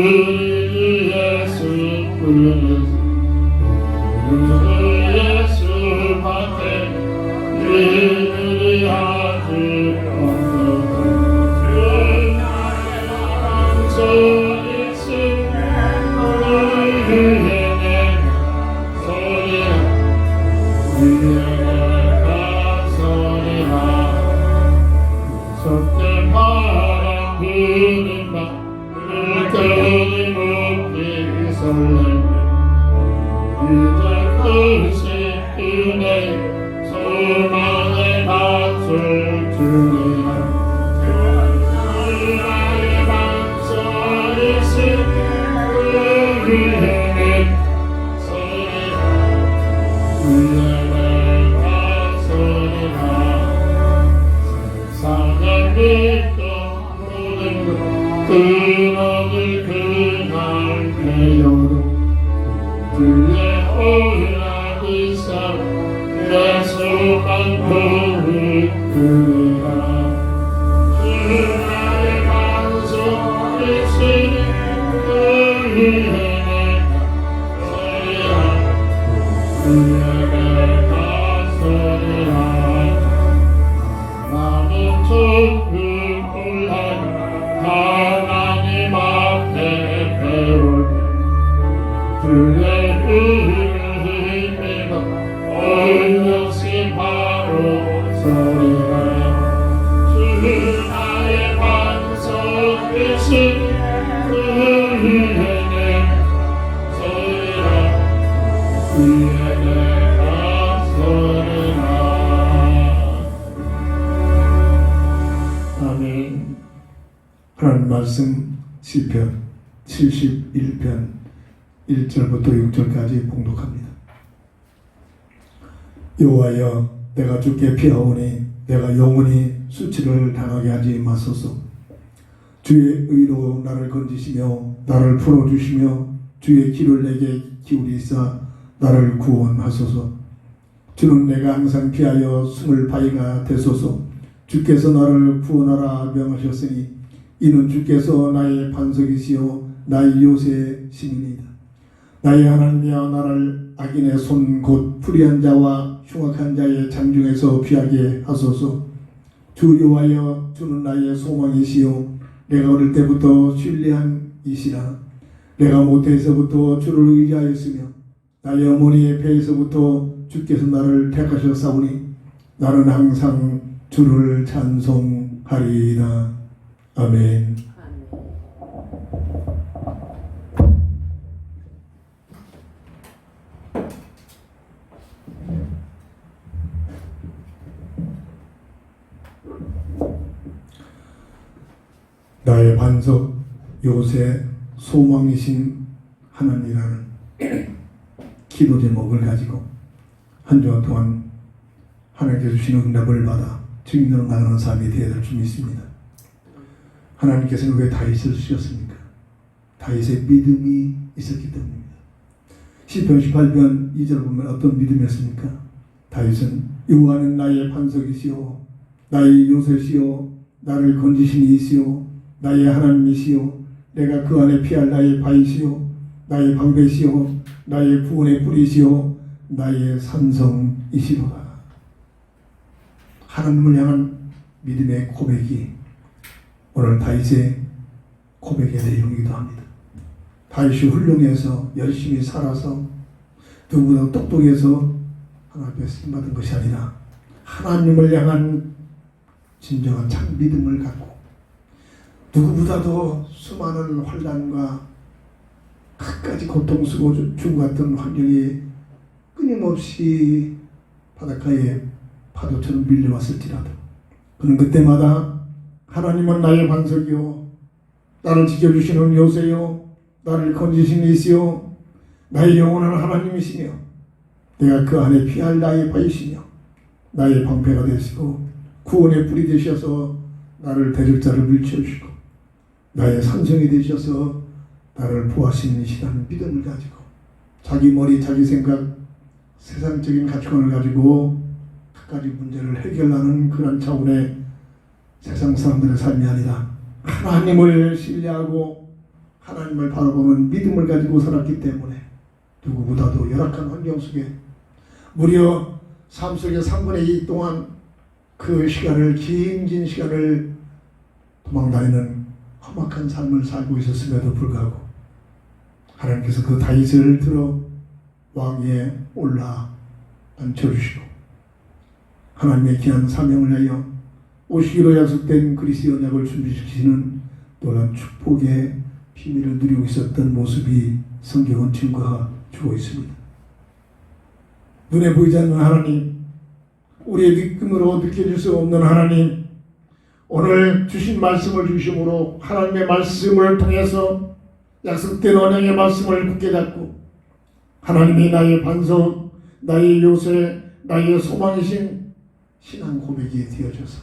우리 예수 밖에 우리 아주 없는 나의 바람 있음 우리의 소리라 우리의 소리라 속된 바람 부는 바 끊임없이 설레 이제 끝이 은혜 소망의 박수를 주리라 나의 박수를 쓰는 우리의 소리라 우리의 박수리라 세상의 빛도 모든 것 그놈을 그날 배우고 주의 오라 이사 내 소망 부를 그리라 주 나의 반석이 쓰는 우리의 소리라 우리의 소리라 나는 천국 올라 하나님 앞에 배울 주의 은혜를 힘입어 오롯이 바로 소리라 주 나의 반석이신 우리의 소리라 우리의 소리라 아멘. 하나님 말씀 시편 71편 1절부터 6절까지 봉독합니다. 여호와여 내가 주께 피하오니 내가 영원히 수치를 당하게 하지 마소서. 주의 의로 나를 건지시며 나를 풀어주시며 주의 귀를 내게 기울이사 나를 구원하소서. 주는 내가 항상 피하여 숨을 바위가 되소서. 주께서 나를 구원하라 명하셨으니 이는 주께서 나의 반석이시요 나의 요새 시민이다. 나의 하나님이여 나를 악인의 손 곧 불의한 자와 흉악한 자의 장중에서 피하게 하소서. 주 여호와여 주는 나의 소망이시요 내가 어릴 때부터 신뢰한 이시라. 내가 모태에서부터 주를 의지하였으며 나의 어머니의 배에서부터 주께서 나를 택하셨사오니 나는 항상 주를 찬송하리이다. 아멘. 나의 반석 요새 소망이신 하나님이라는 기도 제목을 가지고 한 주간 동안 하나님께서 주시는 응답을 받아 증인으로 나가는 삶이 되어야 될 줄 믿습니다. 하나님께서는 왜 다윗을 쓰셨습니까? 다윗의 믿음이 있었기 때문입니다. 시편 18편 2절 보면 어떤 믿음이었습니까? 다윗은 여호와는 나의 반석이시오 나의 요새시오 나를 건지신 이시오 나의 하나님이시오 내가 그 안에 피할 나의 바위시오 나의 방패시오 나의 구원의 뿌리시오 나의 산성이시로다. 하나님을 향한 믿음의 고백이 오늘 다윗의 고백의 내용이기도 합니다. 다윗이 훌륭해서 열심히 살아서 누구보다 똑똑해서 하나님 앞에 쓰임받은 것이 아니라 하나님을 향한 진정한 참 믿음을 갖고 누구보다도 수많은 환난과 갖가지 고통스러워 죽음 같은 환경이 끊임없이 바닷가에 파도처럼 밀려왔을지라도 그는 그때마다 하나님은 나의 반석이요 나를 지켜주시는 요새요 나를 건지신 이시요 나의 영원한 하나님이시며 내가 그 안에 피할 나의 바위시며 나의 방패가 되시고 구원의 불이 되셔서 나를 대적 자를 물리쳐주시고 나의 산성이 되셔서 나를 보호하시는 이시라는 믿음을 가지고 자기 머리 자기 생각 세상적인 가치관을 가지고 갖가지 문제를 해결하는 그런 차원의 세상 사람들의 삶이 아니라 하나님을 신뢰하고 하나님을 바라보는 믿음을 가지고 살았기 때문에 누구보다도 열악한 환경 속에 무려 삶 속의 3분의 2 동안 그 시간을 긴 시간을 도망다니는 험악한 삶을 살고 있었음에도 불구하고 하나님께서 그 다윗을 들어 왕위에 올라 앉혀주시고 하나님의 귀한 사명을 위하여 오시기로 약속된 그리스도의 언약을 준비시키시는 놀라운 축복의 비밀을 누리고 있었던 모습이 성경은 증거해주고 있습니다. 눈에 보이지 않는 하나님, 우리의 믿음으로 느껴질 수 없는 하나님, 오늘 주신 말씀을 주심으로 하나님의 말씀을 통해서 약속된 언약의 말씀을 굳게 잡고 하나님이 나의 반석, 나의 요새, 나의 소망이신 신앙 고백이 되어져서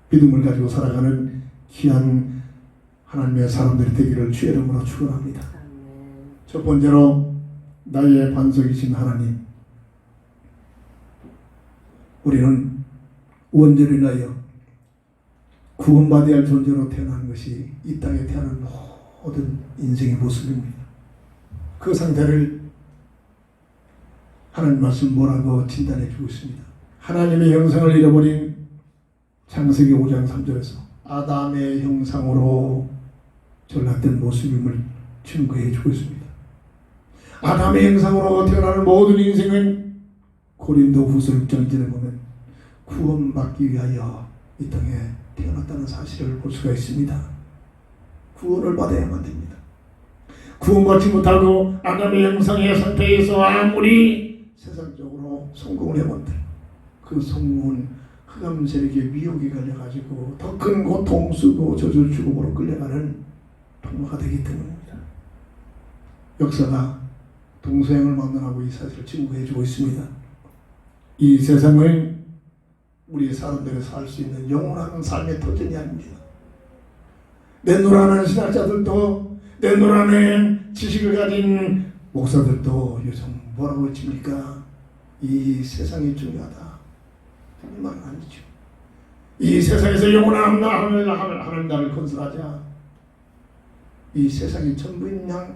믿음을 가지고 살아가는 귀한 하나님의 사람들이 되기를 주의 이름으로 축원합니다. 첫 번째로 나의 반석이신 하나님, 우리는 원죄를 인하여 구원받아야 할 존재로 태어난 것이 이 땅에 태어난 모든 인생의 모습입니다. 그 상태를 하나님 말씀 뭐라고 진단해 주고 있습니다. 하나님의 형상을 잃어버린 창세기 5장 3절에서 아담의 형상으로 전락된 모습임을 증거해 주고 있습니다. 아담의 형상으로 태어나는 모든 인생은 고린도 후서 6장 1절에 보면 구원받기 위하여 이 땅에 태어났다는 사실을 볼 수가 있습니다. 구원을 받아야만 됩니다. 구원받지 못하고 아담의 형상의 상태에서 아무리 세상적으로 성공을 해본들 그 성공은 흑암 세력의 미혹이 걸려가지고 더 큰 고통, 수고, 저주, 죽음으로 끌려가는 통로가 되기 때문입니다. 역사가 동서양을 만나고 이 사실을 증거해주고 있습니다. 이 세상은 우리 사람들이 살 수 있는 영원한 삶의 터전이 아닙니다. 내노라는 신학자들도 내노라는 지식을 가진 목사들도 요즘 뭐라고 외칩니까? 이 세상이 중요하다. 이 말은 아니죠. 이 세상에서 영원한 하나님 나라를 건설하자. 이 세상이 전부인 양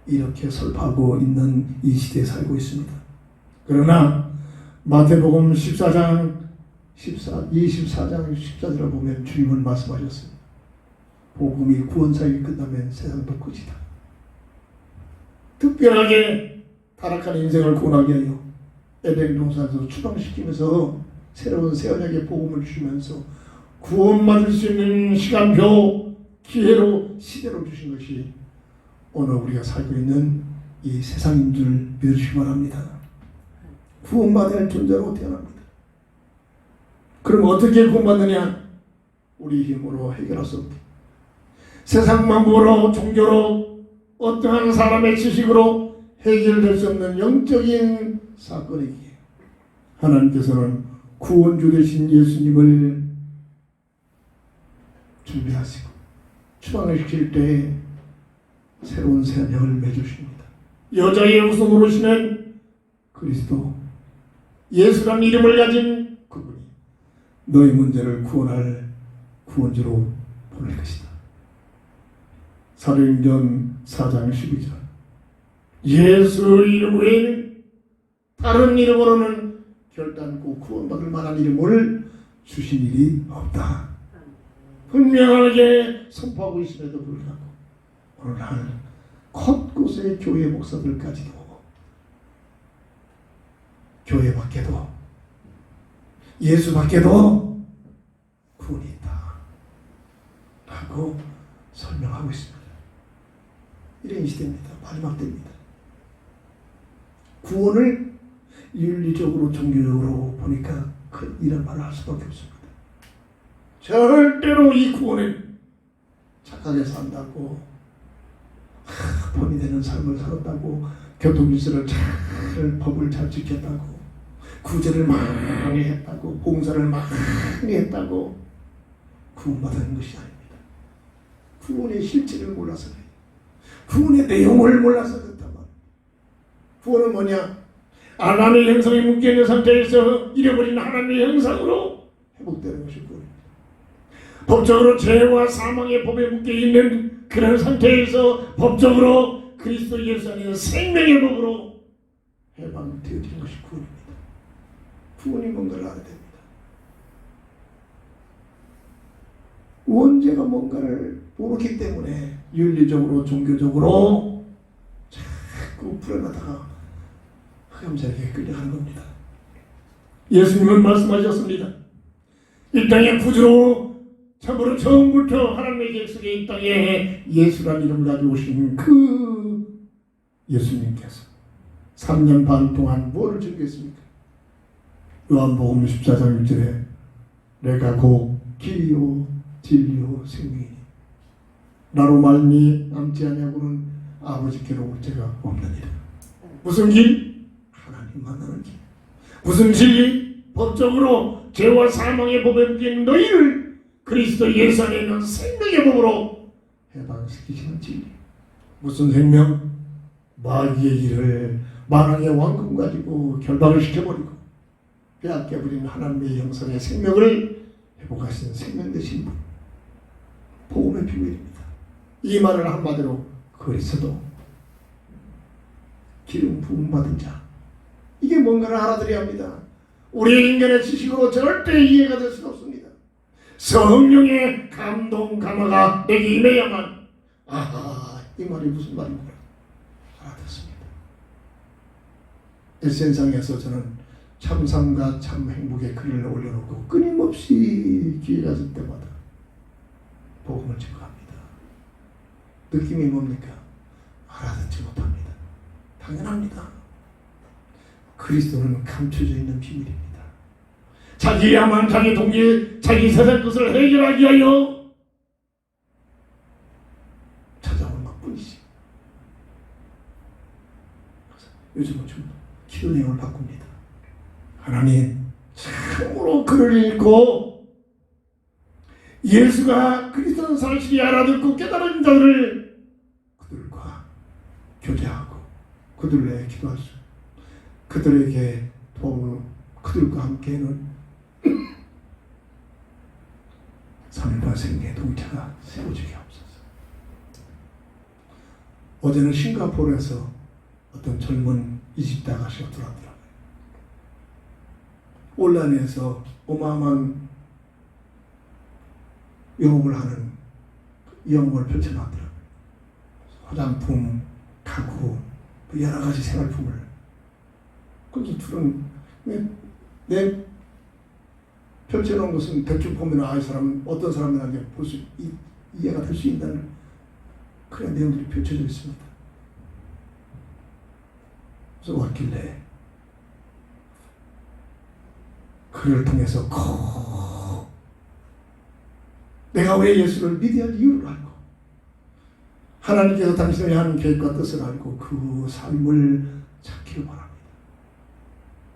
이렇게 설파하고 있는 이 시대에 살고 있습니다. 그러나 마태복음 24장 14절을 보면 주님은 말씀하셨습니다. 복음이 구원사역이 끝나면 세상도 끝이다. 특별하게 타락한 인생을 구원하기 위하여 에덴 동산에서 추방시키면서 새로운 새 언약의 복음을 주시면서 구원받을 수 있는 시간표, 기회로, 시대로 주신 것이 오늘 우리가 살고 있는 이 세상인 줄 믿으시기 바랍니다. 구원받아야 할 존재로 태어납니다. 그럼 어떻게 구원받느냐? 우리 힘으로 해결할 수 없다. 세상 만부로 종교로 어떠한 사람의 지식으로 해결될 수 없는 영적인 사건이기에 하나님께서는 구원주 되신 예수님을 준비하시고 추방을 시킬 때에 새로운 새 언약을 맺으십니다. 여자의 웃음으로 오시는 그리스도 예수란 이름을 가진 그분이 너희 문제를 구원할 구원주로 보낼 것이다. 사도행전 4장 12절 예수 이름 외에는 다른 이름으로는 결단코 구원받을 만한 이름을 주신 일이 없다. 분명하게 선포하고 있음에도 불구하고 오늘날 곳곳의 교회 목사들까지도 교회 밖에도 예수 밖에도 구원이 있다 라고 설명하고 있습니다. 이런 시대입니다. 마지막 때입니다. 구원을 윤리적으로 종교적으로 보니까 이런 말을 할 수밖에 없습니다. 절대로 이 구원은 착하게 산다고 본이 되는 삶을 살았다고 교통질서를 잘 법을 잘 지켰다고 구제를 많이 했다고 봉사를 많이 했다고 구원받는 것이 아닙니다. 구원의 실체를 몰라서 그래요. 구원의 내용을 몰라서 그렇단 말이에요. 구원은 뭐냐? 하나님의 형상에 묶여있는 상태에서 잃어버린 하나님의 형상으로 회복되는 것이 구원입니다. 법적으로 죄와 사망의 법에 묶여 있는 그런 상태에서 법적으로 그리스도 예수 안에서 생명의 법으로 해방되어지는 것이 구원입니다. 구원이 뭔가를 알아야 됩니다. 원죄가 뭔가를 모르기 때문에 윤리적으로 종교적으로 자꾸 불안하다가 흑암자에게 끌려가는 겁니다. 예수님은 말씀하셨습니다. 이 땅의 구주로 참으로 처음부터 하나님의 계획속에 이 땅에 예수라는 이름을 가지고 오신 그 예수님께서 3년 반 동안 뭐를 즐겼습니까? 요한복음 14장 1절에 내가 곧 길이요 진리요 생명이니 나로 말미암지 아니하고는 아버지께로 올 자가 없느니라. 무슨 길? 하나님 만나는 길. 무슨 진리? 법적으로 죄와 사망의 법에 묶인 너희를 그리스도 예수 안에 있는 생명의 법으로 해방시키시는 진리. 무슨 생명? 마귀의 길을 만왕의 왕금 가지고 결박을 시켜버리고 빼앗겨버린 하나님의 형상의 생명을 회복하신 생명 되신 분. 복음의 비밀입니다. 이 말을 한마디로 그리스도 기름 부음 받은 자. 이게 뭔가를 알아들어야 합니다. 우리의 인간의 지식으로 절대 이해가 될 수가 없습니다. 성령의 감동 감화가 내게 임해야만 아하 이 말이 무슨 말인가 알아듣습니다. SN상에서 저는 참삼과 참 행복의 글을 올려놓고 끊임없이 기회가 있을 때마다 복음을 증거합니다. 느낌이 뭡니까? 알아듣지 못합니다. 당연합니다. 그리스도는 감춰져 있는 비밀입니다. 자기야만 자기 동기, 자기 세상 것을 해결하기 위하여 찾아오는 것뿐이지. 요즘은 좀 기도 내용을 바꿉니다. 하나님 참으로 글을 읽고 예수가 그리스도는 사실이 알아듣고 깨달은 자들을 그들과 교제하고 그들을 위해 기도할 수 그들에게 도움을 그들과 함께는 삶과 생의 동체가 세워지게 하옵소서. 어제는 싱가포르에서 어떤 젊은 이집트 아가씨가 들어왔더라고요. 온라인에서 어마어마한 영업을 하는 영업을 펼쳐놨더라고요. 화장품, 가구, 여러 가지 생활품을. 그래서 둘은 내 펼쳐놓은 것은 대충 보면 이 사람 어떤 사람이나 볼 수 이해가 될 수 있다는 그런 내용들이 펼쳐져 있습니다. 그래서 왔길래 그를 통해서 내가 왜 예수를 믿어야 할 이유를 알고 하나님께서 당신을 향하는 계획과 뜻을 알고 그 삶을 찾기를 바랍니다.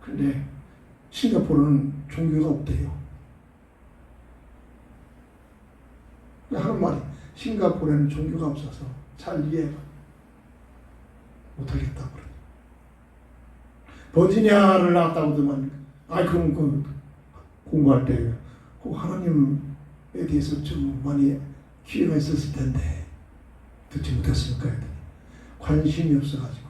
그런데 싱가포르는 종교가 없대요. 하는 말이 싱가포르에는 종교가 없어서 잘 이해가 못하겠다고 그래요. 버지니아를 나왔다고 하더만 그럼 그 공부할 때 그 하나님에 대해서 좀 많이 기회가 있었을 텐데 듣지 못했습니까? 했더니 관심이 없어가지고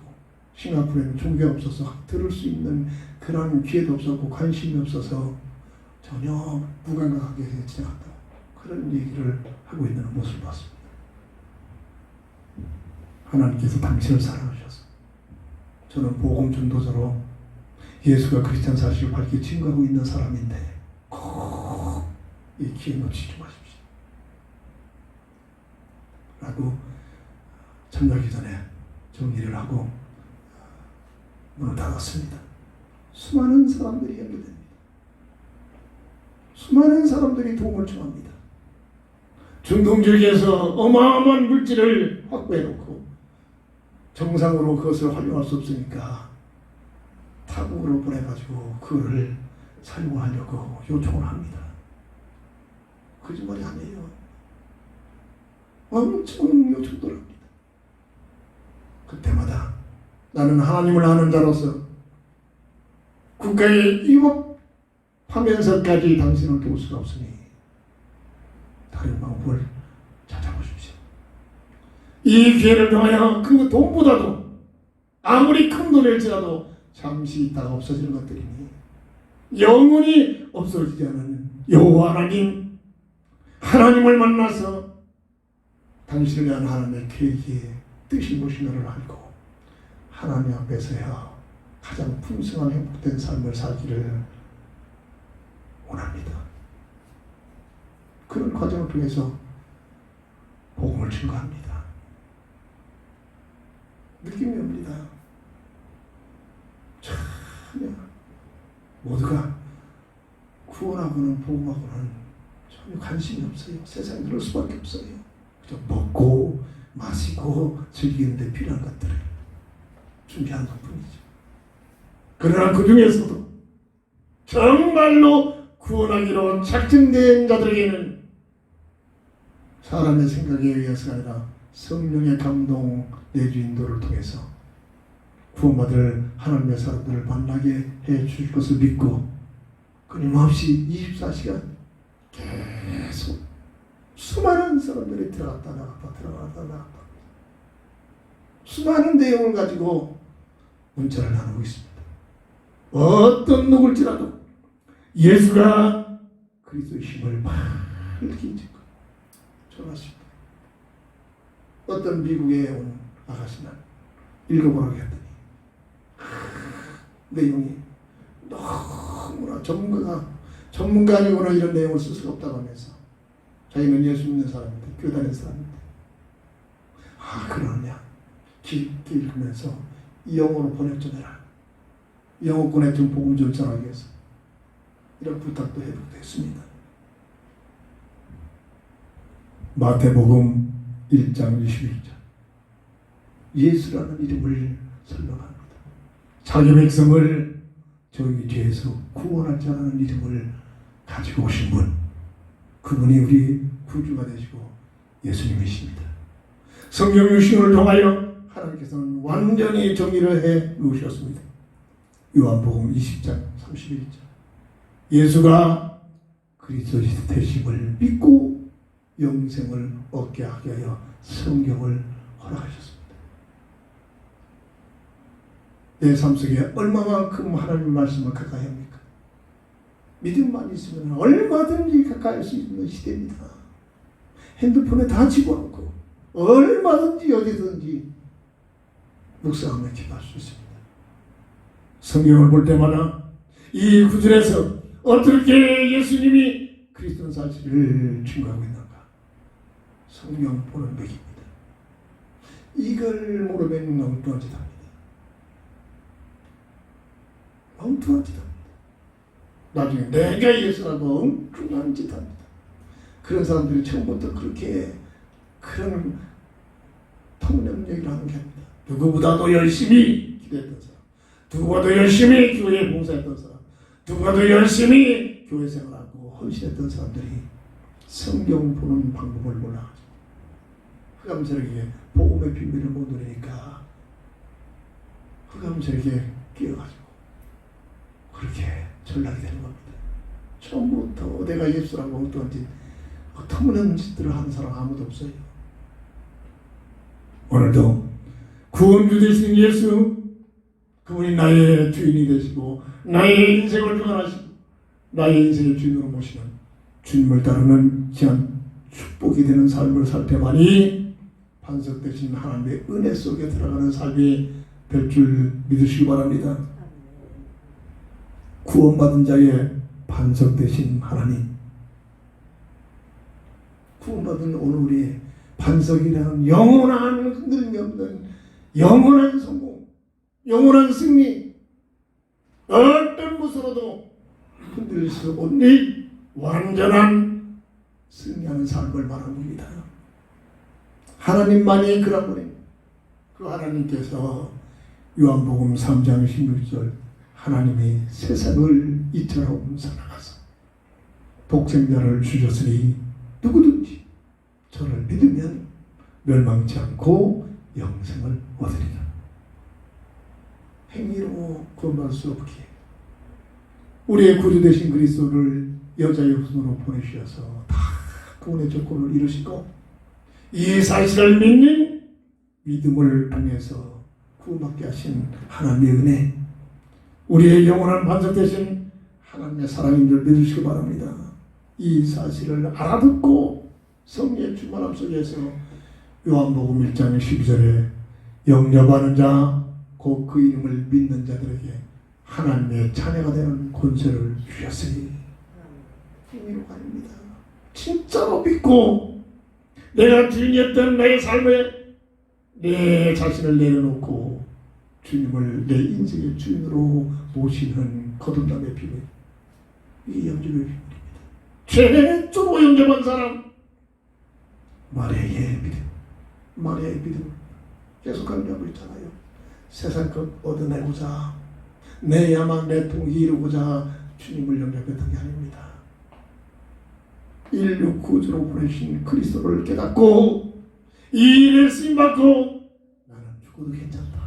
싱가포르에는 종교가 없어서 들을 수 있는 그런 기회도 없었고 관심이 없어서 전혀 무감각하게 지나갔다. 그런 얘기를 하고 있는 모습을 봤습니다. 하나님께서 당신을 사랑하셔서 저는 복음 전도자로 예수가 그리스도인 사실을 밝히 증거하고 있는 사람인데 꼭 이 기회 놓치지 마십시오. 라고 잠자기 전에 정리를 하고 문을 닫았습니다. 수많은 사람들이 연결됩니다. 수많은 사람들이 도움을 청합니다. 중동지역에서 어마어마한 물질을 확보해놓고 정상으로 그것을 활용할 수 없으니까 타국으로 보내가지고 그거를 사용하려고 요청을 합니다. 거짓말이 아니에요. 엄청 요청들 합니다. 그때마다 나는 하나님을 아는 자로서 국가에 위협하면서까지 당신을 도울 수가 없으니 다른 방법을 찾아보십시오. 이 기회를 통하여 그 돈보다도 아무리 큰 돈일지라도 잠시 있다가 없어지는 것들이니 영원히 없어지지 않은 여호와 하나님을 만나서 당신을 위한 하나님의 계획이 뜻이 무엇인가를 알고 하나님 앞에서야 가장 풍성한 행복된 삶을 살기를 원합니다. 그런 과정을 통해서 복음을 증거합니다. 느낌이 옵니다. 전혀 모두가 구원하고는 복음하고는 전혀 관심이 없어요. 세상에 그럴 수밖에 없어요. 그저 먹고 마시고 즐기는 데 필요한 것들을 준비하는 것뿐이죠. 그러나 그 중에서도 정말로 구원하기로 작정된 자들에게는 사람의 생각에 의해서가 아니라 성령의 감동 내주 인도를 통해서 구원받을 하나님의 사람들을 만나게 해 주실 것을 믿고 끊임없이 24시간 계속 수많은 사람들이 들어갔다 나갔다 수많은 내용을 가지고 문자를 나누고 있습니다. 어떤 누굴지라도 예수가 그리스도의 힘을 밝히 짓고 전하십니다. 어떤 미국에 온 아가씨는 읽어보라고 했더니 내용이 너무나 전문가 아니고는 이런 내용을 쓸 수가 없다고 하면서 자기는 예수 믿는 사람인데 교회 다니는 사람인데 그러느냐 깊게 읽으면서 영어로 번역 좀 해라. 영어권에 좀 복음 좀 전하기 위해서 이런 부탁도 해보기도 했습니다. 마태복음 1장 21절 예수라는 이름을 설명합니다. 자기 백성을 저희 죄에서 구원할 자라는 이름을 가지고 오신 분, 그분이 우리 구주가 되시고 예수님이십니다. 성경 유신을 통하여 하나님께서는 완전히 정의를 해 놓으셨습니다. 요한복음 20장 31절 예수가 그리스도 되심을 믿고 영생을 얻게 하게 하여 성경을 허락하셨습니다. 내 삶 속에 얼마만큼 하나님의 말씀을 가까이 합니까? 믿음만 있으면 얼마든지 가까이 할 수 있는 시대입니다. 핸드폰에 다 집어넣고 얼마든지 어디든지 묵상하며 기도할 수 있습니다. 성경을 볼 때마다 이 구절에서 어떻게 예수님이 그리스도는 사실을 증거하고 있는가? 성경 보는 백입니다. 이걸 모르면 엉뚱한 짓 합니다. 엉뚱한 짓 합니다. 나중에 내가 예수라고 엉뚱한 짓 합니다. 그런 사람들이 처음부터 그렇게 그런 터무니없는 얘기를 하는 게 아닙니다. 누구보다도 열심히 기도했던 사람, 누구보다도 열심히 교회에 봉사했던 사람, 누구보다도 열심히 교회 생활하고 헌신했던 사람들이 성경 보는 방법을 몰라가지고 흑암세력에게 복음의 비밀을 못 누리니까 흑암세력에 끼어가지고 그렇게 전락이 되는 겁니다. 처음부터 내가 예수라고 엉뚱한 짓, 터무니없는 짓들을 하는 사람 아무도 없어요. 오늘도 구원주 되신 예수, 그분이 나의 주인이 되시고 나의 인생을 주관하시고 나의 인생의 주인으로 모시는 주님을 따르는 귀한 축복이 되는 삶을 살 때만이 반석 되신 하나님의 은혜 속에 들어가는 삶이 될 줄 믿으시기 바랍니다. 구원받은 자의 반석 되신 하나님, 구원받은 오늘 우리의 반석이라는 영원한 흔들림이 없는 영원한 성공, 영원한 승리, 어떤 것으로도 흔들릴 수 없는 완전한 승리하는 삶을 말하는 겁니다. 하나님만이 그런 분입니다. 그 하나님께서 요한복음 3장 16절 하나님이 세상을 이처럼 사랑하사 독생자를 주셨으니 누구든지 저를 믿으면 멸망치 않고 영생을 얻으리라. 행위로 구원받을 수 없기에 우리의 구주 되신 그리스도를 여자의 후손으로 보내주셔서 다 그분의 조건을 이루시고 이 사실을 믿는 믿음을 통해서 구원받게 하신 하나님의 은혜, 우리의 영원한 반석 되신 하나님의 사랑인 줄 믿으시기 바랍니다. 이 사실을 알아듣고 성령의 충만함 속에서 요한복음 1장 12절에 영접하는 자, 곧 그 이름을 믿는 자들에게 하나님의 자녀가 되는 권세를 주셨으니 행위로가 아닙니다. 진짜로 믿고 내가 주인이었던 나의 삶에 내 자신을 내려놓고 주님을 내 인생의 주인으로 모시는 거듭남의 비밀, 이게 영접의 비밀입니다. 최초로 영접한 사람, 마리아의 믿음, 마리아의 믿음 계속 강조하고 있잖아요. 세상 것 얻어내고자 내 야망 내 통이 이루고자 주님을 영접했던 게 아닙니다. 인류 구주로 보내신 그리스도를 깨닫고 이 일을 쓰임받고 나는 죽어도 괜찮다,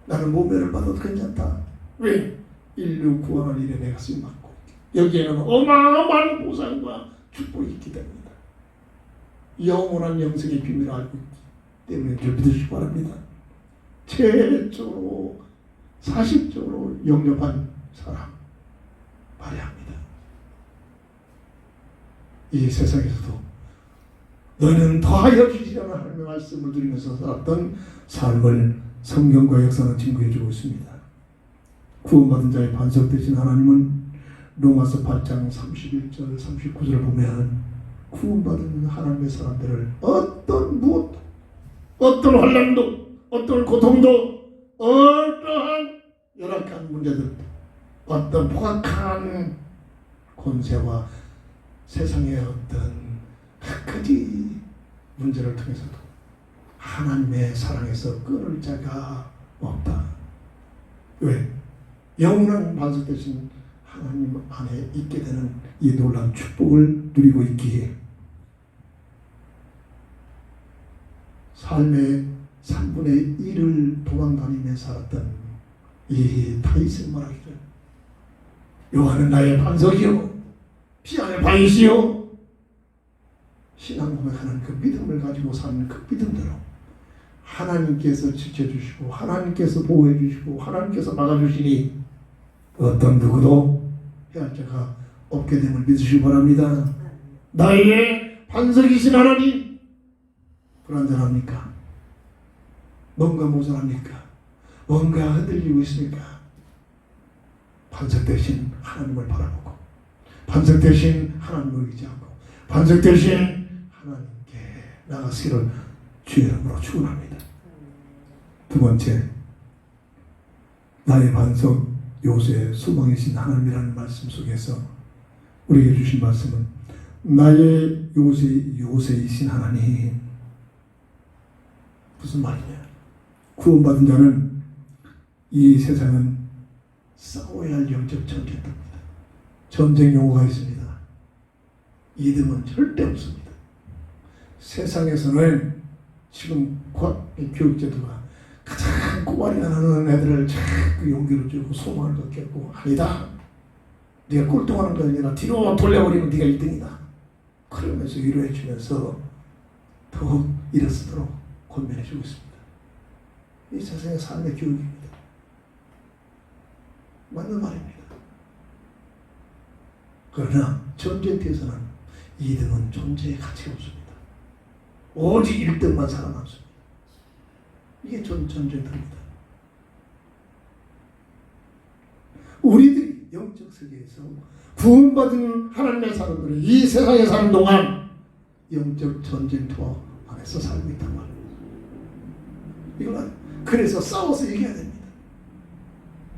나는 모멸을 받아도 괜찮다. 왜? 인류 구원을 일에 내가 쓰임받고 여기에는 어마어마한 보상과 축복이 있기 때문이다. 영원한 영생의 비밀을 알고 있기 때문에 좀 믿으시기 바랍니다. 최초로 사실적으로 영접한 사람 마리아입니다. 이 세상에서도 너희는 더하여 주시라는 하나님의 말씀을 드리면서 살았던 삶을 성경과 역사는 증거해주고 있습니다. 구원받은 자의 반석 되신 하나님은 로마서 8장 31절 39절을 보면 구원받은 하나님의 사람들을 어떤 무엇도, 어떤 환난도, 어떤 고통도, 어떠한 열악한 문제들, 어떤 포악한 권세와 세상의 어떤 각가지 문제를 통해서도 하나님의 사랑에서 끊을 자가 없다. 왜? 영원한 반석 되신 하나님 안에 있게 되는 이 놀라운 축복을 누리고 있기에 삶의 3분의 1을 도망다니며 살았던 이 다윗은 말하기를 여호와는 나의 반석이요 피안의 방이시요, 신앙 고백하는 그 믿음을 가지고 사는 그 믿음대로 하나님께서 지켜주시고 하나님께서 보호해주시고 하나님께서 막아주시니 어떤 누구도 해할 자가 없게 됨을 믿으시기 바랍니다. 나의 반석이신 하나님, 불안전합니까? 뭔가 모자랍니까? 뭔가 흔들리고 있습니까? 반석 대신 하나님을 바라보고 반석 대신 하나님을 의지하고 반석 대신 하나님께 나가시기를 주의 이름으로 축원합니다. 두 번째, 나의 반석 요새 소망이신 하나님이라는 말씀 속에서 우리에게 주신 말씀은 나의 요새이신 하나님. 무슨 말이냐? 구원받은 자는 이 세상은 싸워야 할 영적 전쟁입니다. 전쟁 용어가 있습니다. 이등은 절대 없습니다. 세상에서는 지금 교육제도가 가장 꼬발이가 나는 애들을 자꾸 용기를 주고 소망을 갖게 하고 아니다, 네가 꼴등하는 게 아니라 뒤로 돌려버리면 네가 1등이다 그러면서 위로해 주면서 더욱 일어서도록 권면해 주고 있습니다. 이 세상의 삶의 교육입니다. 맞는 말입니다. 그러나 전쟁터에서는 2등은 존재의 가치가 없습니다. 오직 1등만 살아남습니다. 이게 전쟁터입니다. 우리들이 영적 세계에서 구원받은 하나님의 사람들은 이 세상에 사는 동안 영적 전쟁터 안에서 살고 있단 말입니다. 이걸 그래서 싸워서 이겨야 됩니다.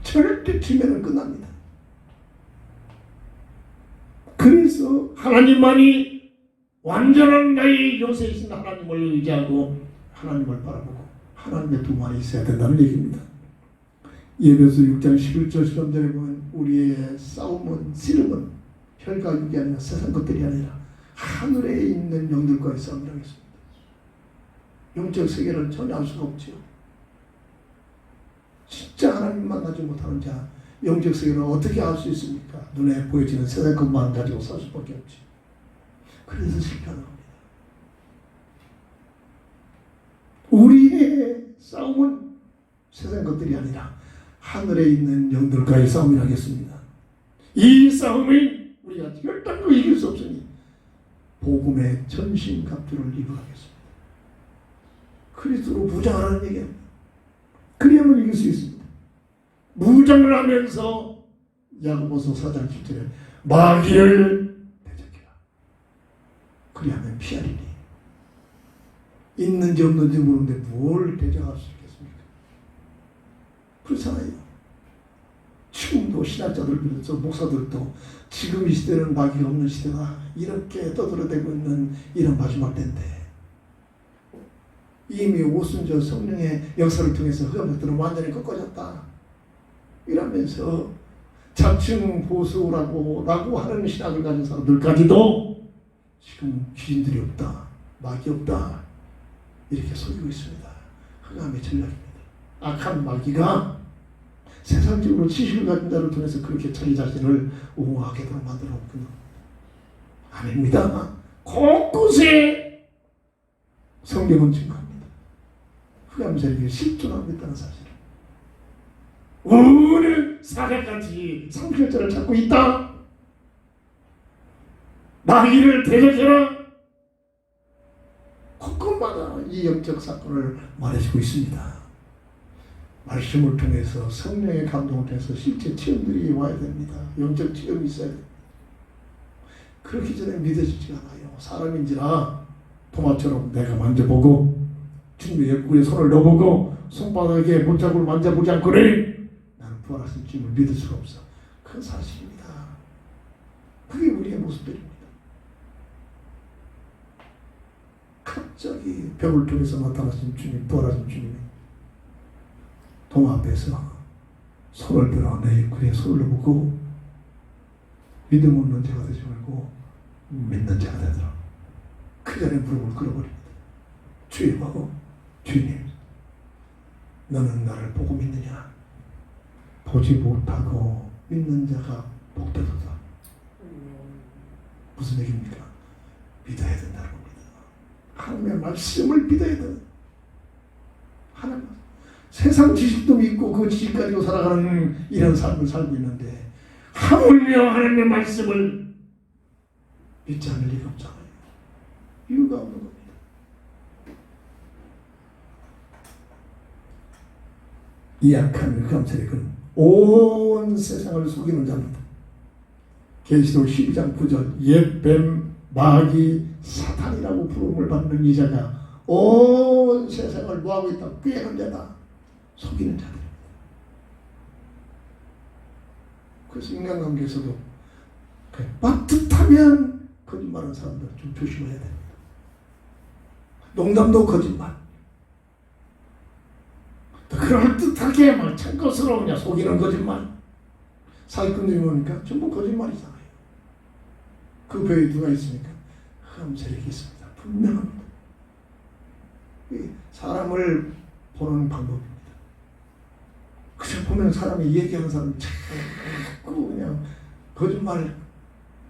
절대 지면은 끝납니다. 그래서 하나님만이 완전한 나의 요새이신 하나님을 의지하고 하나님을 바라보고 하나님의 도만이 있어야 된다는 얘기입니다. 예배서 6장 11절 13절에 보면 우리의 싸움은 씨름은 혈과 육이 아니라 세상 것들이 아니라 하늘에 있는 영들과의 싸움이라고 했습니다. 영적 세계를 전혀 알 수가 없죠. 진짜 하나님 만나지 못하는 자 영적 세계를 어떻게 알 수 있습니까? 눈에 보여지는 세상 것만 가지고 살 수밖에 없지. 그래서 실패하는 겁니다. 우리의 싸움은 세상 것들이 아니라 하늘에 있는 영들과의 싸움이라겠습니다. 이 싸움을 우리가 결단코 이길 수 없으니 복음의 전신갑주를 입어가겠습니다. 그리스도로 무장하라는 얘기입니다. 그래야만 이길 수 있습니다. 무장을 하면서 야고보서 4장 7절에 마귀를 대적해라. 그리하면 피하리니. 있는지 없는지 모르는데 뭘 대적할 수 있겠습니까? 그렇잖아요. 지금도 신학자들 비롯해서 목사들도 지금 이 시대는 마귀가 없는 시대다 이렇게 떠들어대고 있는 이런 마지막 때인데 이미 오순절 성령의 역사를 통해서 흑암들은 완전히 꺾어졌다 이러면서 자칭 보수라고 하는 신학을 가진 사람들까지도 지금 귀신들이 없다 마귀 없다 이렇게 속이고 있습니다. 흑암의 전략입니다. 악한 마귀가 세상적으로 지식을 가진 자를 통해서 그렇게 자기 자신을 옹호하게도록 만들어 놓군요. 아닙니다. 곳곳에 성경은 증거합니다. 흑암 세력이 실존하고 있다는 사실을. 어느 사례까지 상실자를 찾고 있다. 마귀를 대적해라. 곳곳마다 이 영적 사건을 말해주고 있습니다. 말씀을 통해서 성령의 감동을 통해서 실제 체험들이 와야 됩니다. 영적 체험이 있어야 됩니다. 그렇기 전에 믿어지지 않아요. 사람인지라 토마처럼 내가 만져보고 주님의 옆구리에 손을 넣어보고 손바닥에 못자국을 만져보지 않고는 나는 부활하신 주님을 믿을 수가 없어. 그건 사실입니다. 그게 우리의 모습들입니다. 갑자기 벽을 통해서 나타나신 주님, 부활하신 주님이 동화 앞에서 손을 들어 내 입구에 손을 넣고 믿음 없는 자가 되지 말고 믿는 자가 되더라. 그 자리에 무릎을 꿇어버립니다. 주님하고 주님 너는 나를 보고 믿느냐? 보지 못하고 믿는 자가 복되도다. 무슨 얘기입니까? 믿어야 된다는 겁니다. 하나님의 말씀을 믿어야 된다. 하나님 세상 지식도 믿고 그 지식 가지고 살아가는 이런 삶을 살고 있는데 하물며 하나님의 말씀을 믿지 않을 리가 없잖아요. 이유가 없는 겁니다. 이 악한 흑암 세력은 온 세상을 속이는 자입니다. 계시록 12장 9절 옛뱀 마귀 사탄이라고 부름을 받는 이 자가 온 세상을 뭐하고 있다? 꾀하는 자다. 속이는 자들입니다. 그래서 인간관계에서도 빠듯하면 거짓말하는 사람들 좀 조심해야 됩니다. 농담도 거짓말. 그럴듯하게 막 참것스러우냐 속이는 거짓말. 사기꾼들이 보니까 전부 거짓말이잖아요. 그 배에 누가 있습니까? 흑암 세력이 있습니다. 분명합니다. 사람을 보는 방법입니다. 그냥 보면 사람이 얘기하는 사람이 자꾸 그냥 거짓말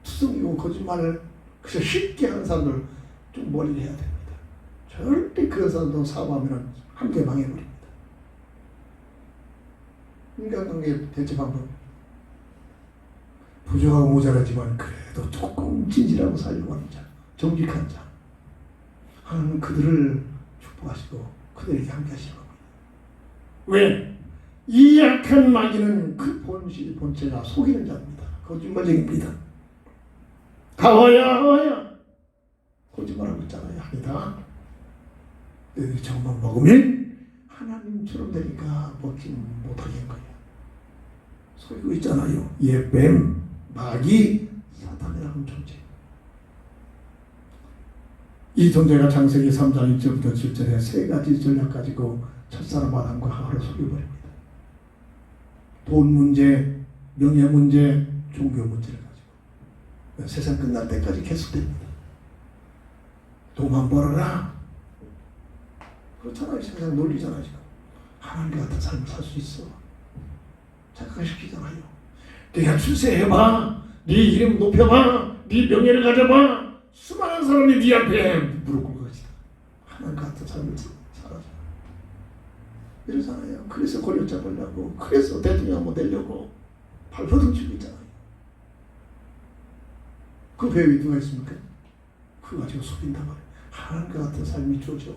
투성이고 거짓말을 그냥 쉽게 하는 사람들 좀 멀리 해야 됩니다. 절대 그런 사람도 사고하면 함께 망해버립니다. 인간관계 대체 방법 부족하고 모자라지만 그래도 조금 진실하고 살려고 하는 자, 정직한 자 하나님은 그들을 축복하시고 그들에게 함께 하시는 겁니다. 왜? 이 약한 마귀는 그 본체가 속이는 자입니다. 거짓말쟁이입니다. 하와야 거짓말하고 있잖아요. 아니다. 저것만 먹으면 하나님처럼 되니까 먹지 못하게 한 거예요. 속이고 있잖아요. 뱀, 마귀, 사탄이라는 존재. 이 존재가 창세기 3장 1절부터 7절에 세 가지 전략 가지고 첫사람 아담과 하와를 속여버립니다. 돈 문제, 명예 문제, 종교 문제를 가지고 세상 끝날 때까지 계속됩니다. 돈만 벌어라. 그렇잖아요. 세상 논리잖아요. 지금 하나님 같은 삶을 살 수 있어. 착각시키잖아요. 네가 출세해봐. 네 이름 높여봐. 네 명예를 가져봐. 수많은 사람이 네 앞에 무릎 꿇을 것이다. 하나님 같은 삶을 살아줘. 이러잖아요. 그래서 권력 잡으려고, 그래서 대통령 한번 되려고 발버둥 치고 있잖아요. 그 배에 누가 있습니까? 그거 가지고 속인단 말이에요. 하나님과 같은 삶이 주어져.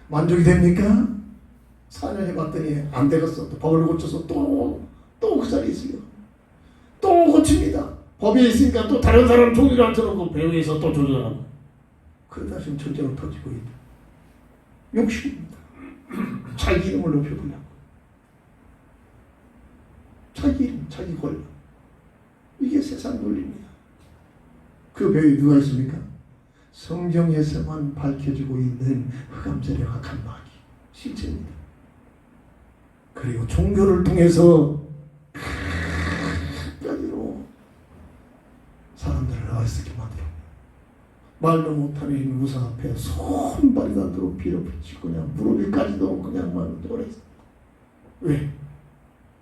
만족이 됩니까? 4년 해봤더니 안 되겠어. 또 법을 고쳐서 또 그 자리에 있어요. 또 고칩니다. 법에 있으니까 또 다른 사람 종이를 앉혀놓고 배후에서 또 조절하고. 그러다 지금 전쟁을 터지고 있다. 욕심입니다. 자기 이름을 높여보려고. 자기 이름, 자기 권력. 이게 세상 논리입니다. 그 배에 누가 있습니까? 성경에서만 밝혀지고 있는 흑암세력 악한 마귀 실체입니다. 그리고 종교를 통해서 끝까지로 사람들을 어리석게 만들어 말도 못하는 우상 앞에 손발이 닿도록 빌어붙이고 그냥 무릎에까지도 그냥 막 돌아있어. 왜?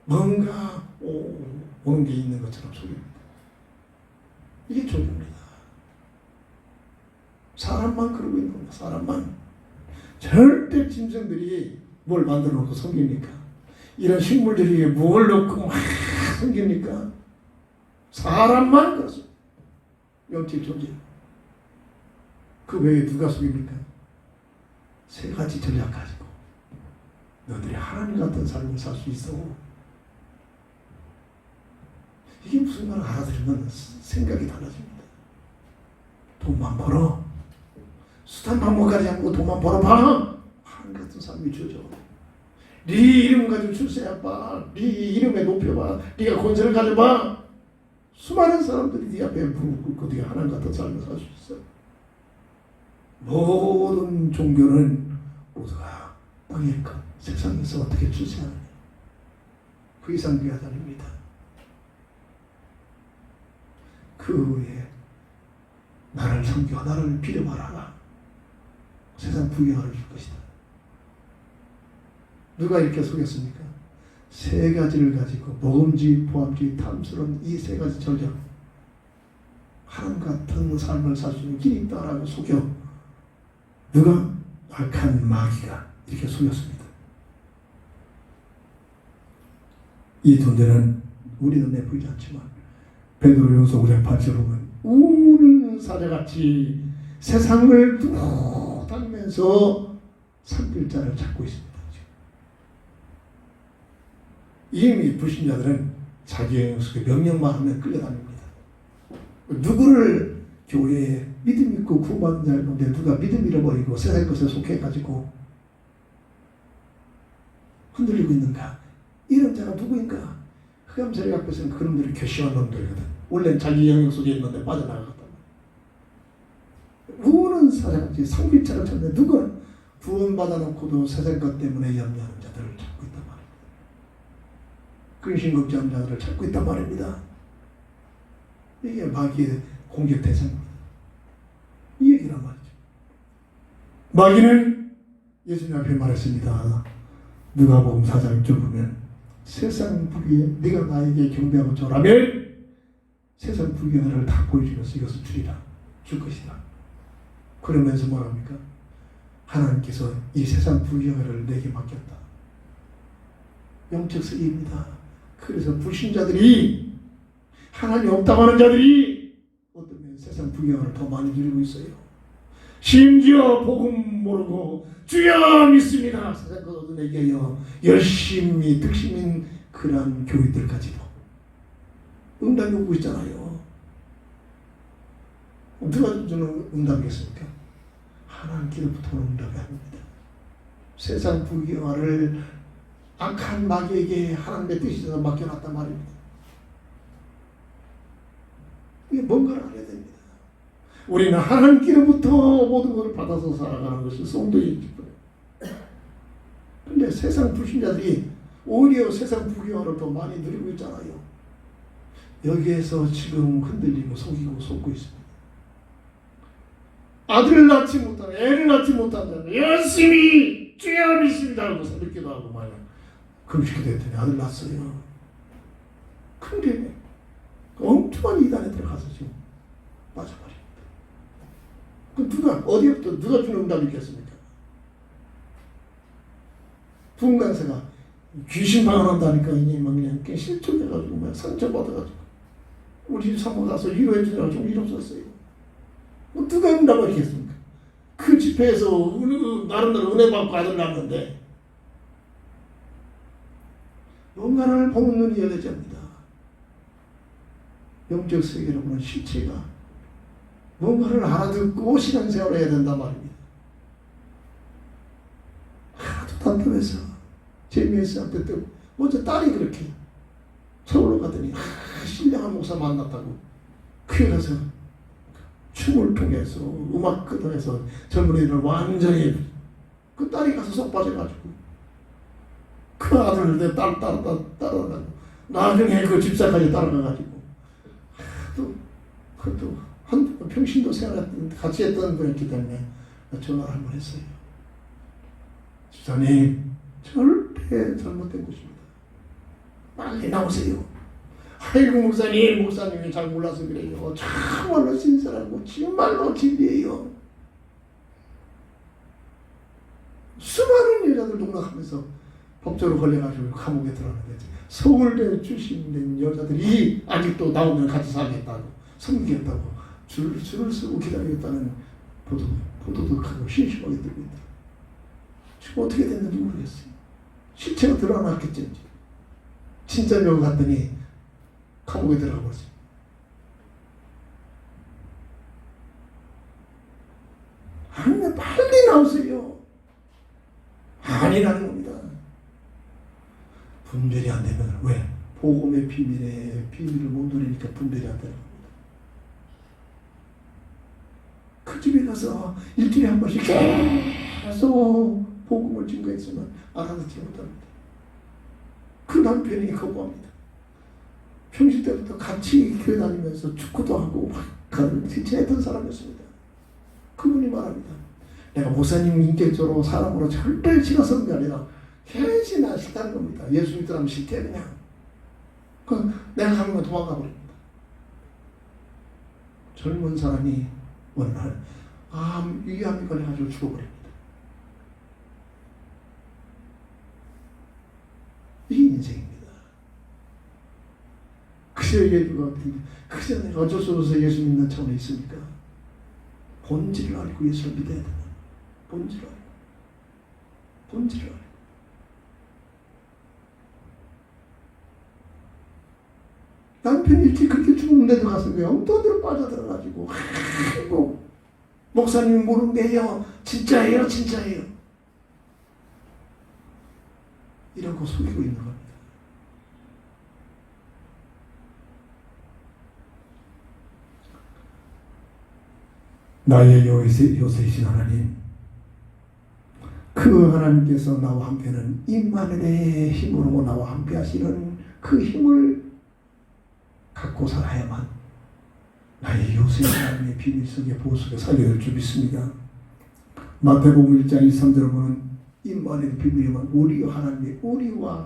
뭔가 오는 게 있는 것처럼 속입니다. 이게 종교입니다. 사람만 그러고 있는 겁니다. 사람만. 절대 짐승들이 뭘 만들어 놓고 섬깁니까? 이런 식물들이 뭘 넣고 막 섬깁니까? 사람만 그렇습니다. 영적 존재. 그 외에 누가 속입니까? 세 가지 전략 가지고 너희들이 하나님 같은 삶을 살 수 있어. 이게 무슨 말을 알아들으면 생각이 달라집니다. 돈만 벌어. 수단 방법까지 하고 돈만 벌어봐. 하나님 같은 삶이 주어져. 네 이름 가지고 출세해봐. 네 이름에 높여봐. 네가 권세를 가져봐. 수많은 사람들이 네 앞에 무릎 꿇고 네가 하나님 같은 삶을 살 수 있어. 모든 종교는 모두가 땅의 것, 세상에서 어떻게 출세하느냐. 그 이상 귀하지 않습니다. 그 외에 나를 섬겨 나를 빌어봐라. 세상 부귀영화를 줄 것이다. 누가 이렇게 속였습니까? 세 가지를 가지고 모금지, 보암지, 탐스러운 이 세 가지 전략. 하나님 같은 삶을 살 수 있는 길이 있다라고 속여. 누가? 악한 마귀가 이렇게 속였습니다. 이 존재는 우리는 내보이지 않지만 베드로전서 5장 8절에 보면 우는 사자같이 세상을 두고 다니면서 삼킬 자를 찾고 있습니다. 이미 불신자들은 자기의 명령만 하면 끌려다닙니다. 누구를 교회에 믿음 있고 구원받는 자를 보는데 누가 믿음 잃어버리고 세상의 것에 속해가지고 흔들리고 있는가? 이런 자가 누구인가? 흑암세력 앞에서는 그놈들이 교시한 놈들이거든. 원래는 자기 영역 속에 있는데 빠져나갔단 말이야. 우는 사자같이 상필자를 찾는데 누가 구원받아놓고도 세상 것 때문에 염려하는 자들을 찾고 있단 말입니다. 근심 걱정하는 자들을 찾고 있단 말입니다. 이게 마귀의 공격 대상입니다. 이 얘기란 말이죠. 마귀는 예수님 앞에 말했습니다. 누가복음 4장 6절 보면 세상 부귀에 네가 나에게 경배하고 절하면 세상 부귀를 다 보여주면서 이것을 주리라. 줄 것이다. 그러면서 뭐랍니까? 하나님께서 이 세상 부귀를 내게 맡겼다. 영적 쓰기입니다. 그래서 불신자들이 하나님 없다고 하는 자들이 어떤 면에 세상 부귀를 더 많이 누리고 있어요. 심지어 복음 모르고 주여 믿습니다. 세상 것 얻어내게요. 열심히 득심인 그러한 교회들까지도 응답이 오고 있잖아요. 누가 주는 응답이겠습니까? 하나님께로부터 오는 응답이 아닙니다. 세상 부귀영화를 악한 마귀에게 하나님의 뜻에서 맡겨놨단 말입니다. 이게 뭔가를 알아야 됩니다. 우리는 하나님께로부터 모든 것을 받아서 살아가는 것이 성도의 기쁨이에요. 그런데 세상 불신자들이 오히려 세상 부귀영화를 더 많이 누리고 있잖아요. 여기에서 지금 흔들리고 속이고 속고 있습니다. 아들을 낳지 못한, 애를 낳지 못한 자는 열심히 주여 믿습니다 하고 새벽기도 하고 말이야. 금식기도 했더니 아들 낳았어요. 근데 엉뚱한 이단에 들어가서 지금 빠져버립니다. 그 누가 어디부터 누가 주는 응답이 있겠습니까? 분간세가 귀신 방언한다니까 이제 막 그냥 실족해가지고 막 상처받아가지고 우리 집 사모 가서 위로해 주느라 좀 일 없었어요. 뭐 누가 응답을 하겠습니까? 그 집회에서 나름대로 은혜 받고 아들 낳았는데 뭔가를 보는 눈이 열려야 합니다. 영적 세계로 보는 실체가 뭔가를 알아듣고 신앙생활을 해야 된단 말입니다. 하도 답답해서 제 메시지한테 또 먼저 딸이 그렇게 서울로 가더니 신령한 목사 만났다고 그에 가서 춤을 통해서 음악 끄덕해서 젊은이를 완전히 그 딸이 가서 쏙 빠져가지고 그 아들을 내 딸 따라가고 나중에 그 집사까지 따라가가지고 그것도 한 평신도 생활했던 같이 했던 분이었기 때문에 전화를 한 번 했어요. 집사님 절대 잘못된 것입니다. 빨리 나오세요. 아이고 목사님이 잘 몰라서 그래요. 정말로 신선하고 정말로 진리예요. 수많은 여자들 농락하면서 법적으로 걸려가지고 감옥에 들어가는데 서울대 출신된 여자들이 아직도 나오면 같이 살겠다고 섬기겠다고 줄을 서고 기다리겠다는 보도도 하고 심심하게 들고 있다. 지금 어떻게 됐는지 모르겠어요. 실체가 드러났겠지. 진짜 명 갔더니 감옥에 들어가 버렸어요. 아니 빨리 나오세요. 아니라는 겁니다. 분별이 안 되면 왜? 복음의 비밀을 못 누리니까 분별이 안 되는 겁니다. 그 집에 가서 일주일에 한 번씩 계속 복음을 증거했지만 알아듣지 못합니다. 그 남편이 거부합니다. 평시 때부터 같이 교회 다니면서 축구도 하고 막 지냈던 사람이었습니다. 그분이 말합니다. 내가 목사님 인격적으로 사람으로 절대 싫어서는 게 아니라 괜시나 싫다는 겁니다. 예수 믿으라면 싫대 그냥. 내가 가면 도망가 버립니다. 젊은 사람이 어느 날 위암이 걸려가지고 죽어버립니다. 이 인생입니다. 그저 얘기가 그저 내가 어쩔 수 없어서 예수 믿는 차원에 있습니까? 본질을 알고 예수를 믿어야 된다. 본질을 알고. 남편이 일찍 그렇게 죽었는데도 가서 왜 엉뚱한 데로 빠져들어가지고 아이고 목사님 모른대요. 진짜예요. 이러고 속이고 있는 겁니다. 나의 요새이신 하나님, 그 하나님께서 나와 함께는 임마누엘의 힘으로 나와 함께 하시는 그 힘을 갖고 살아야만 나의 요새 하나님의 비밀 속에 보석에 살려줄 줄 믿습니다. 마태복음 1장 23절을 보면 임마누엘의 비밀이만 우리와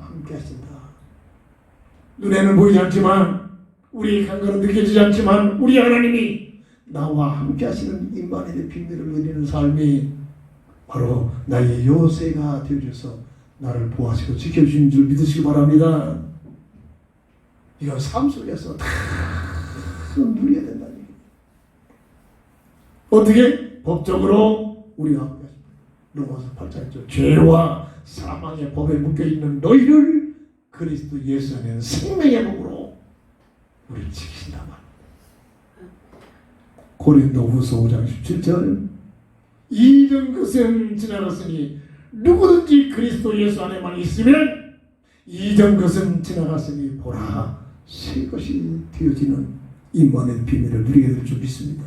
함께 하신다. 눈에는 보이지 않지만 우리 감각은 느껴지지 않지만 우리 하나님이 나와 함께 하시는 임마누엘의 비밀을 누리는 삶이 바로 나의 요새가 되어줘서 나를 보호하시고 지켜주신 줄 믿으시기 바랍니다. 이건 삶 속에서 다 누려야 된다는 얘기입니다. 어떻게? 법적으로 우리가 함께 하십니다. 로마서 8장이죠. 죄와 사망의 법에 묶여있는 너희를 그리스도 예수 안에는 생명의 법으로 우리를 지키신다 말입니다. 고린도후서 5장 17절 이전 것은 지나갔으니 누구든지 그리스도 예수 안에만 있으면 이전 것은 지나갔으니 보라 새 것이 되어지는 임마누엘 비밀을 누리게 될 줄 믿습니다.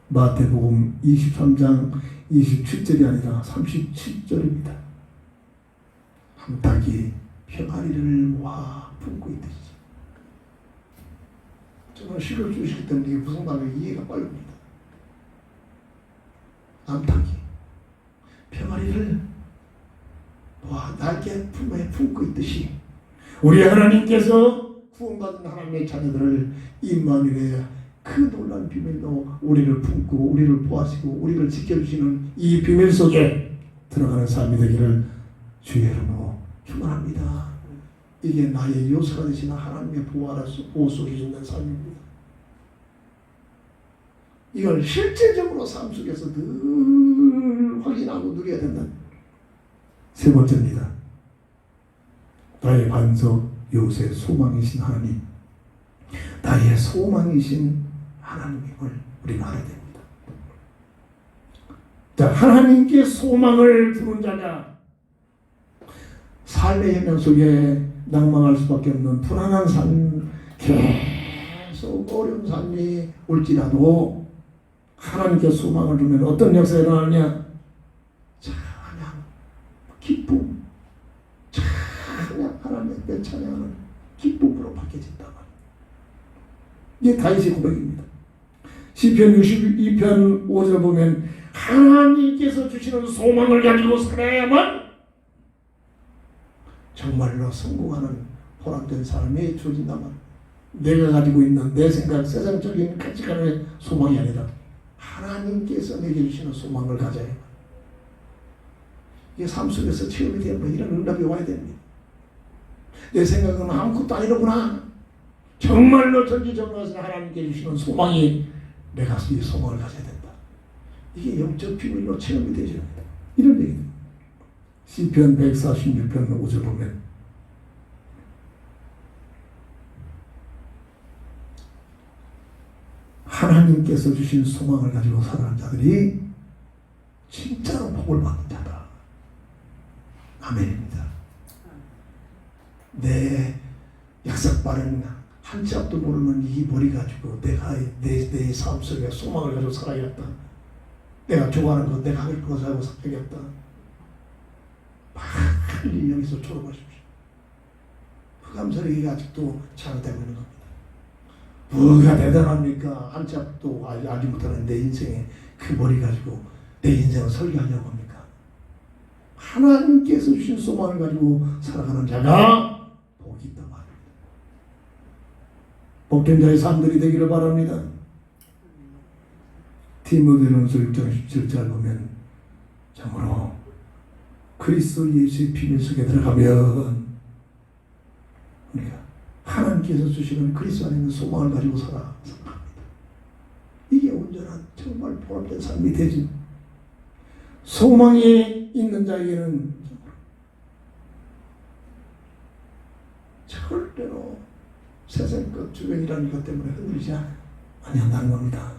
마태복음 23장 27절이 아니라 37절입니다. 한 닭이 병아리를 모아 품고 있듯이. 정말 시를 주시기 때문에 이게 무슨 말인지 이해가 빨리 옵니다. 암탉이 병아리를 모아 날개 품에 품고 있듯이 우리 하나님께서 구원받은 하나님의 자녀들을 임마누엘의 그 놀라운 비밀로 우리를 품고 우리를 보호하시고 우리를 지켜주시는 이 비밀 속에 들어가는 삶이 되기를 주의 이름으로 축원합니다. 이게 나의 요소가 되시는 하나님의 보호 속에 있는 삶입니다. 이걸 실제적으로 삶 속에서 늘 확인하고 누려야 된다. 세 번째입니다. 나의 반석, 요새 소망이신 하나님, 나의 소망이신 하나님임을 우리는 알아야 됩니다. 자, 하나님께 소망을 두는 자가 삶의 현장 속에 낭망할 수밖에 없는 불안한 삶, 계속 어려운 삶이 올지라도 하나님께 소망을 두면 어떤 역사가 일어나느냐? 찬양, 기쁨, 찬양, 하나님께 찬양하는 기쁨으로 바뀌어진다. 이게 다윗의 고백입니다. 시편 62편 5절 보면 하나님께서 주시는 소망을 가지고 살아야만 정말로 성공하는 보람된 삶이 주어진다만, 내가 가지고 있는 내 생각, 세상적인 가치관의 소망이 아니라 하나님께서 내게 주시는 소망을 가져야 해요. 이게 삶 속에서 체험이 되면 이런 응답이 와야 됩니다. 내 생각은 아무것도 아니로구나. 정말로 전지전능하신 하나님께 주시는 소망이 내가 이 소망을 가져야 된다. 이게 영적 비밀로 체험이 되셔야 됩니다. 이런 얘기입니다. 시편 146편 5절 보면 하나님께서 주신 소망을 가지고 살아가는 자들이 진짜로 복을 받는 자다. 아멘입니다. 내 약삭빠른 한 치 앞도 모르는 이 머리 가지고 내가 내 삶 속에 소망을 가지고 살아야겠다. 내가 좋아하는 것, 내가 하고 싶은 것을 하고 살아야겠다. 빨리 여기서 졸업하십시오. 흑암설이 아직도 잘되고 있는 겁니다. 뭐가 대단합니까? 한 치 앞도 알지 못하는 내 인생에 그 머리 가지고 내 인생을 설계하려고 합니까? 하나님께서 주신 소망을 가지고 살아가는 자가 복이 있다 말입니다. 복된 자의 삶들이 되기를 바랍니다. 디모데전서 6장 17절 보면 참으로 그리스도 예수의 비밀 속에 들어가면 우리가 하나님께서 주시는 그리스도 안에 있는 소망을 가지고 살아갑니다. 이게 온전한 정말 보람된 삶이 되지. 소망이 있는 자에게는 절대로 세상 것 주변이라는 것 때문에 흔들리지 아니한다는 겁니다.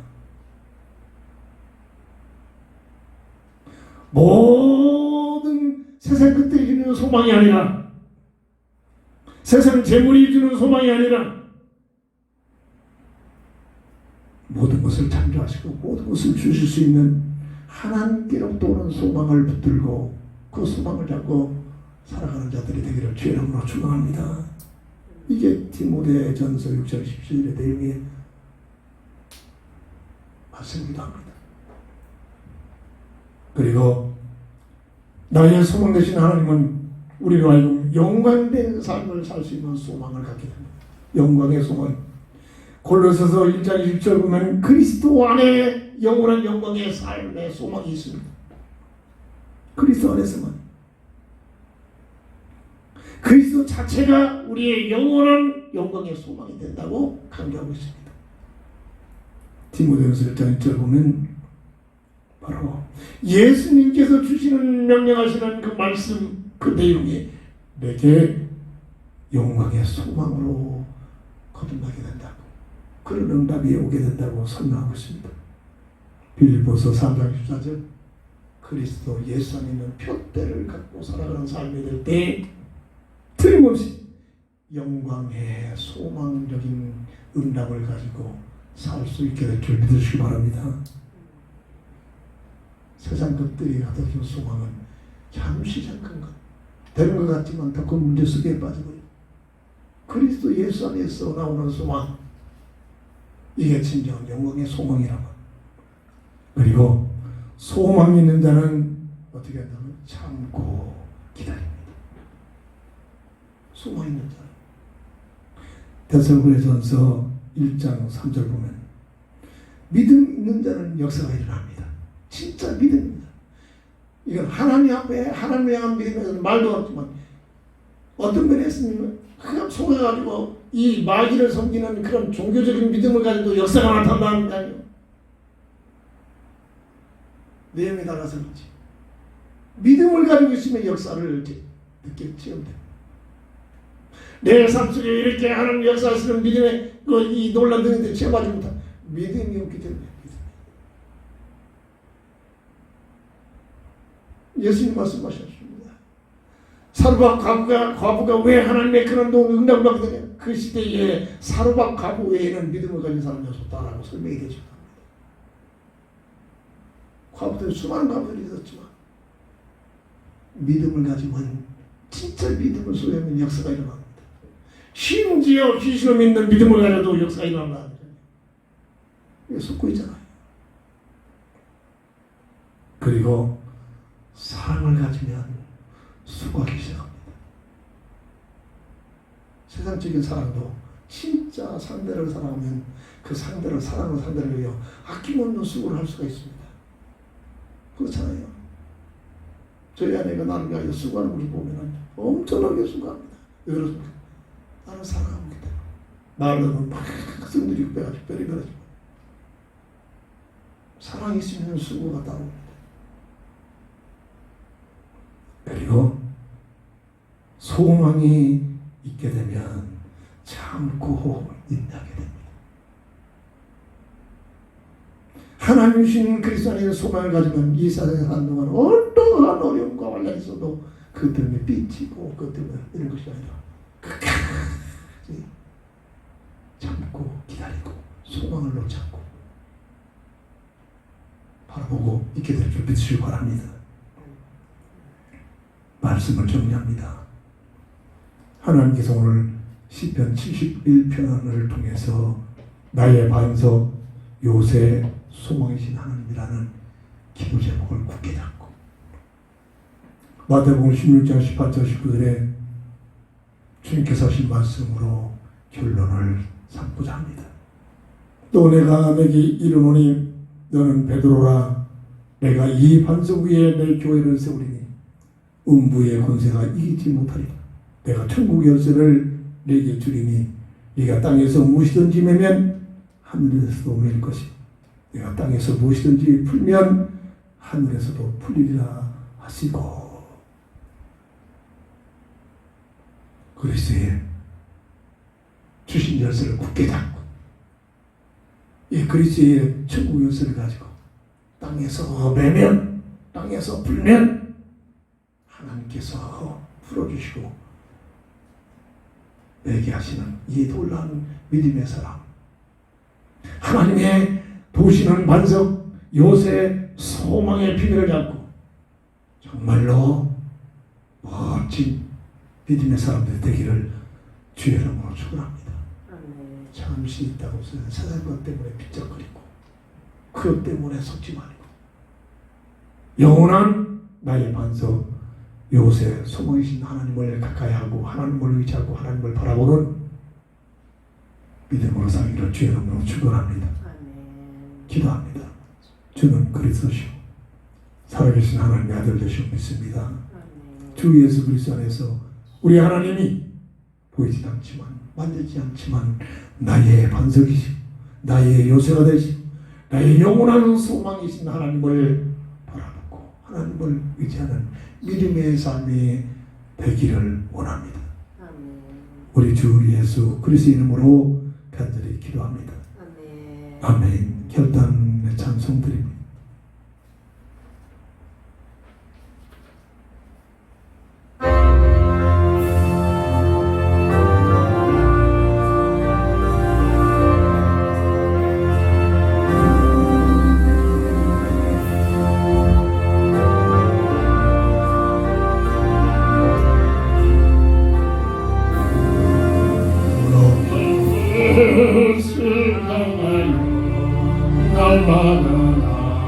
모든 세상 것들이 주는 소망이 아니라, 세상 재물이 주는 소망이 아니라, 모든 것을 창조하시고 모든 것을 주실 수 있는 하나님께로부터 오는 소망을 붙들고 그 소망을 잡고 살아가는 자들이 되기를 주의 이름으로 축원합니다. 이게 디모데전서 6장 17절의 내용의 말씀이기도 합니다. 그리고 나의 소망 되신 하나님은 우리로 하여금 영광된 삶을 살 수 있는 소망을 갖게 됩니다. 영광의 소망. 골로새서 1장 20절 보면 그리스도 안에 영원한 영광의 삶의 소망이 있습니다. 그리스도 안에서만. 그리스도 자체가 우리의 영원한 영광의 소망이 된다고 강조하고 있습니다. 디모데전서 1장 1절 보면 바로 예수님께서 주시는 명령하시는 그 말씀, 그 내용이 내게 영광의 소망으로 거듭나게 된다고, 그런 응답이 오게 된다고 설명하고 있습니다. 빌립보서 3장 14절 그리스도 예수 안에 있는 표대를 갖고 살아가는 삶이 될 때 틀림없이 영광의 소망적인 응답을 가지고 살 수 있게 될 줄 믿으시기 바랍니다. 세상 것들이 가져준 소망은 잠시 잠깐 것, 되는 것 같지만 더 큰 문제 속에 빠지고, 그리스도 예수 안에서 나오는 소망, 이게 진정한 영광의 소망이라고. 그리고 소망이 있는 자는 어떻게 한다면 참고 기다립니다. 소망 있는 자. 데살로니가전서 1장 3절 보면 믿음 있는 자는 역사가 일어납니다. 진짜 믿음입니다. 이건 하나님 앞에 하나님을 향한 믿음에서는 말도 없지만 어떤 면에서는 그냥 속아가지고 이 마귀를 섬기는 그런 종교적인 믿음을 가지고 역사가 나타난다니까요. 내용에 따라서 그렇지. 믿음을 가지고 있으면 역사를 느낄 지금 됩니다. 내 삶 속에 이렇게 하나님 역사하시는 믿음의 이 놀란 등인데 체험하지 못한 믿음이 없기 때문에 예수님 말씀하셨습니다. 사르밧 과부가 왜 하나님의 그런 도움을 응답을 받게 되냐? 그 시대에 사르밧 과부 외에는 믿음을 가진 사람이 없었다라고 설명이 되죠. 과부들은 수많은 과부들이 있었지만 믿음을 가지면 진짜 믿음을 소유하면 역사가 일어납니다. 심지어 귀신을 믿는 믿음을 가져도 역사가 일어난다. 이게 속고 있잖아요. 그리고 사랑을 가지면 수고하기 시작합니다. 세상적인 사랑도 진짜 상대를 사랑하면 그 상대를 사랑하는 상대를 위해 아낌없는 수고를 할 수가 있습니다. 그렇잖아요. 저희 아내가 나를 위하여 수고하는 우리 보면 엄청나게 수고합니다. 왜 그렇습니까? 나는 사랑하기 때문에. 말로는 막 승들이고 빼가지고 뼈리 가지고 사랑이 있으면 수고가 따라옵니다. 그리고 소망이 있게 되면 참고 인내하게 됩니다. 하나님 주신 그리스도 안에 소망을 가지면 이 세상에 사는 동안 어떠한 어려움과 환란이 있어도 그 때문에 삐치고 그 때문에 이런 것이 아니라 끝까지 참고 기다리고 소망을 놓지 않고 바라보고 있게 될 줄 믿으시기 바랍니다. 말씀을 정리합니다. 하나님께서 오늘 시편 71편을 통해서 나의 반석 요새 소망이신 하나님이라는 기도 제목을 굳게 잡고 마태복음 16장 18절 19절에 주님께서 하신 말씀으로 결론을 삼고자 합니다. 또 내가 내게 이르노니 너는 베드로라 내가 이 반석 위에 내 교회를 세우리니 음부의 권세가 이기지 못하리라. 내가 천국의 열쇠를 내게 주리니 네가 땅에서 무엇이든지 매면 하늘에서도 매일 것이 내가 땅에서 무엇이든지 풀면 하늘에서도 풀리리라 하시고 그리스도의 주신 열쇠를 굳게 잡고 이 그리스도의 천국 열쇠를 가지고 땅에서 매면 땅에서 풀면 하나님께서 풀어주시고 내게 하시는 이 놀라운 믿음의 사람 하나님의 도시는 반석 요새 소망의 비밀을 잡고 정말로 멋진 믿음의 사람들 되기를 주의 이름으로 축원합니다. 잠시 있다고 세상 것 때문에 빚적거리고 그것 때문에 속지 말고 영원한 나의 반석 요새 소망이신 하나님을 가까이 하고 하나님을 의지하고 하나님을 바라보는 믿음으로 살기를 주의 이름으로 축원합니다. 기도합니다. 주는 그리스도시오 살아계신 하나님의 아들 되시오 믿습니다. 주 예수 그리스도 안에서 우리 하나님이 보이지 않지만 만지지 않지만 나의 반석이시오 나의 요새가 되시오 나의 영원한 소망이신 하나님을 바라보고 하나님을 의지하는 믿음의 삶이 되기를 원합니다. 우리 주 예수 그리스도 이름으로 간절히 기도합니다. 아멘. 결단의 찬송 드립니다. 날마다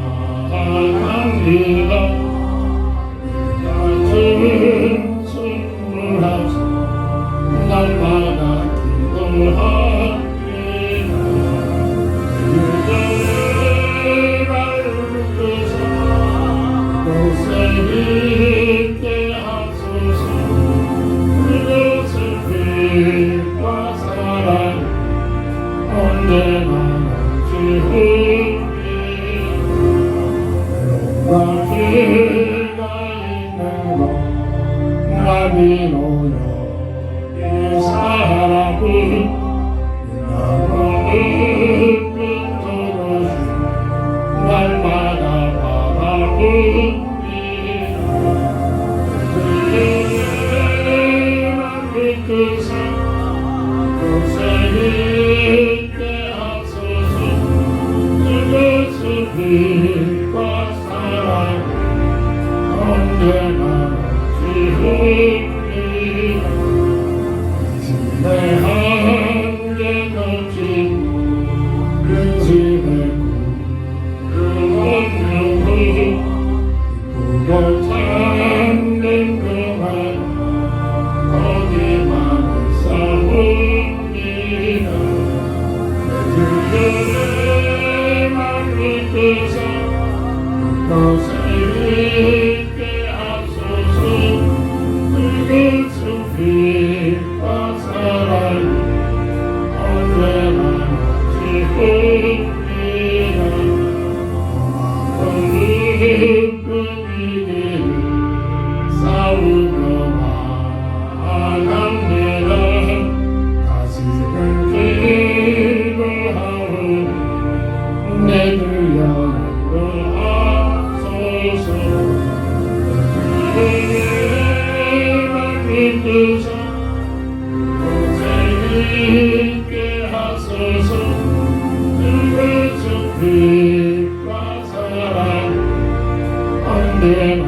자비로요 이 사람은 나를 붙들어주 날마다 바라봅니다 그대만 믿으사 곳에 있게 하소서 그것은 빛과 사랑 언제나 지웁니다 내 한계 거친 근심의 그 원명을 기쁘게 잠든 그만 거기만을 싸웁니다 내 주님만 믿으사 그것에 있게 하소서 그것은 빛과 사랑 언제나 지웁니다 어리끈 이기를 싸우며 나아갑니다 다시금 기도하오니 내 주 영원하소서 주님만 믿으사 곳에 있게 하소서 그것은 빛과 사랑 언제나